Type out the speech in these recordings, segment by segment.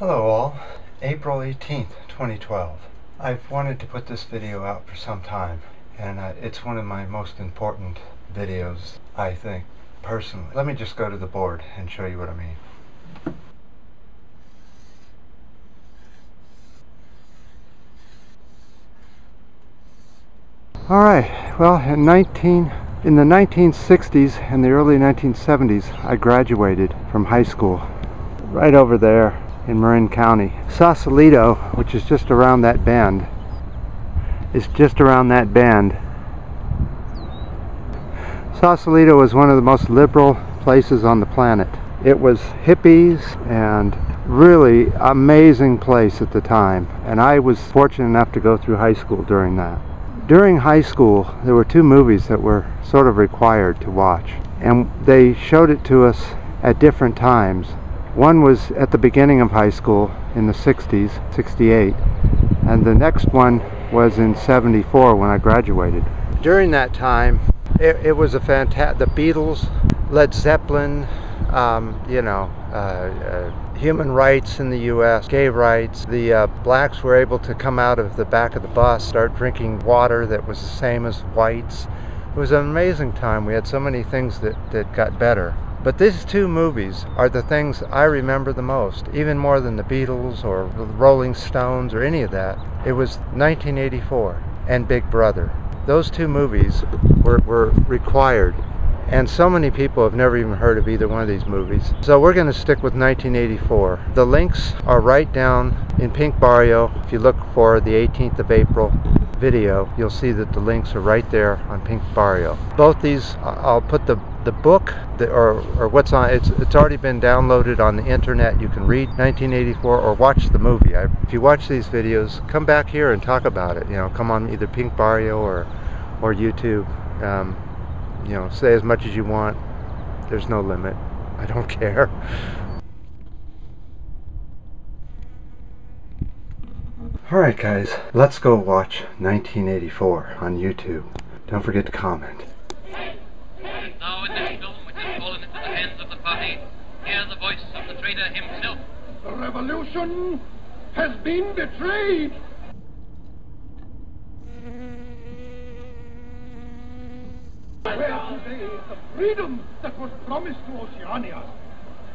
Hello all, April 18th, 2012. I've wanted to put this video out for some time, and it's one of my most important videos, I think, personally. Let me just go to the board and show you what I mean. Alright, well, in the 1960s and the early 1970s, I graduated from high school right over there in Marin County. Sausalito, which is just around that bend, Sausalito was one of the most liberal places on the planet. It was hippies and really amazing place at the time, and I was fortunate enough to go through high school during that. During high school, there were two movies that were sort of required to watch, and they showed it to us at different times. One was at the beginning of high school in the 60s, 68, and the next one was in 74 when I graduated. During that time, it was a fantastic, the Beatles, Led Zeppelin, human rights in the U.S., gay rights. The blacks were able to come out of the back of the bus, start drinking water that was the same as whites. It was an amazing time. We had so many things that got better. But these two movies are the things I remember the most, even more than the Beatles or the Rolling Stones or any of that. It was 1984 and Big Brother. Those two movies were required. And so many people have never even heard of either one of these movies. So we're going to stick with 1984. The links are right down in Pink Barrio. If you look for the 18th of April video, you'll see that the links are right there on Pink Barrio. Both these, I'll put the book, or what's on, it's already been downloaded on the internet. You can read 1984 or watch the movie. If you watch these videos, come back here and talk about it. Come on either Pink Barrio or YouTube. Say as much as you want. There's no limit. I don't care. Alright guys, let's go watch 1984 on YouTube. Don't forget to comment. Now in this film, which has fallen into the hands of the party, hear the voice of the traitor himself. The revolution has been betrayed! Where today is the freedom that was promised to Oceania?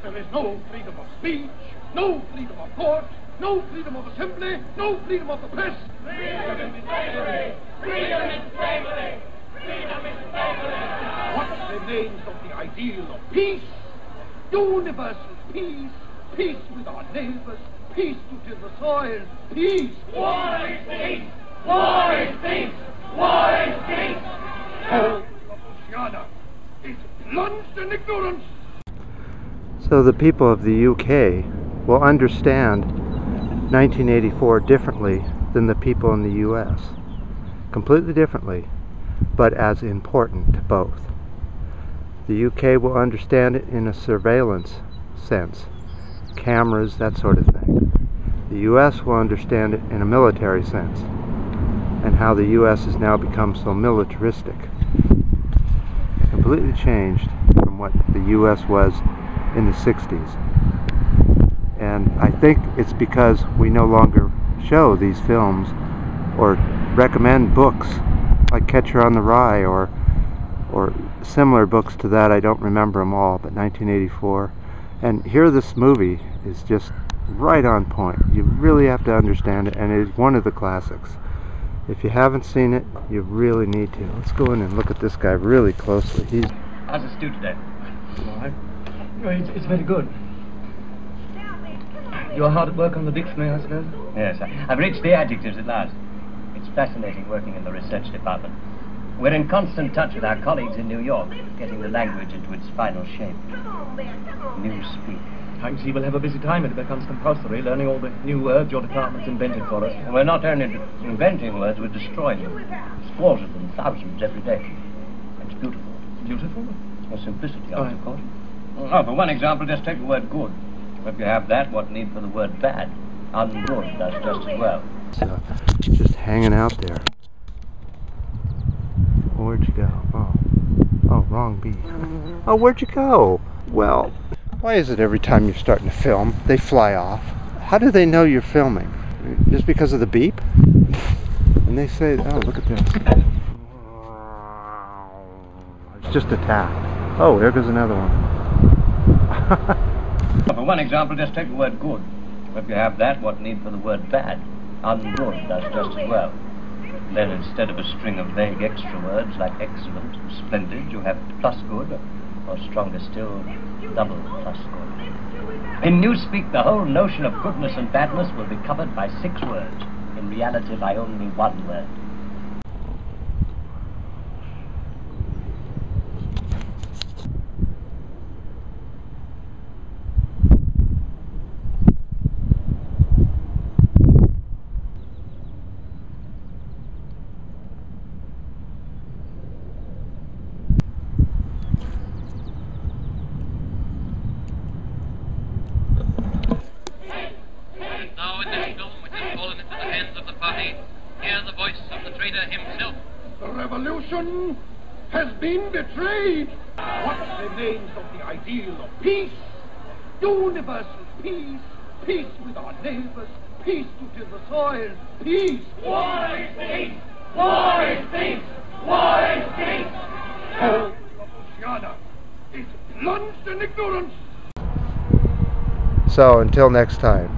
There is no freedom of speech, no freedom of thought, no freedom of assembly, no freedom of the press. Freedom is slavery! Freedom is slavery! Freedom is slavery! What remains of the ideal of peace? Universal peace, peace with our neighbors, peace to till the soil, peace! War is peace! War is peace! War is peace! All of Oceania is plunged in ignorance! So the people of the UK will understand 1984 differently than the people in the US. Completely differently, but as important to both. The UK will understand it in a surveillance sense, cameras, that sort of thing. The US will understand it in a military sense, and how the US has now become so militaristic. Completely changed from what the US was in the 60s. And I think it's because we no longer show these films or recommend books like Catcher on the Rye or similar books to that. I don't remember them all, but 1984. And here this movie is just right on point. You really have to understand it, and it is one of the classics. If you haven't seen it, you really need to. Let's go in and look at this guy really closely. How's the stew today? All right. Well, it's very good. You're hard at work on the dictionary, I suppose? Yes, I've reached the adjectives at last. It's fascinating working in the research department. We're in constant touch with our colleagues in New York, getting the language into its final shape. New speak. I see we'll have a busy time when it becomes compulsory, learning all the new words your department's invented for us. And we're not only inventing words, we're destroying them. Scores of them, thousands every day. It's beautiful. Beautiful? The simplicity of it, of course. Oh, for one example, just take the word good. If you have that, what need for the word bad? Ungood does just as well. So, just hanging out there. Where'd you go? Oh, wrong beat. Oh, where'd you go? Well, why is it every time you're starting to film, they fly off? How do they know you're filming? Just because of the beep? And they say, oh, look at this. It's just a tap. Oh, there goes another one. For one example, just take the word good. If you have that, what need for the word bad? Ungood does just as well. Then instead of a string of vague extra words like excellent and splendid, you have plus good, or stronger still, double plus good. In Newspeak, the whole notion of goodness and badness will be covered by 6 words. In reality, by only 1 word. Now in this film, which has fallen into the hands of the party, hear the voice of the traitor himself. The revolution has been betrayed. What remains of the ideal of peace? Universal peace. Peace with our neighbors. Peace to till the soil. Peace. War is peace. War is peace. War is peace. All of Oceania is plunged in ignorance. So until next time.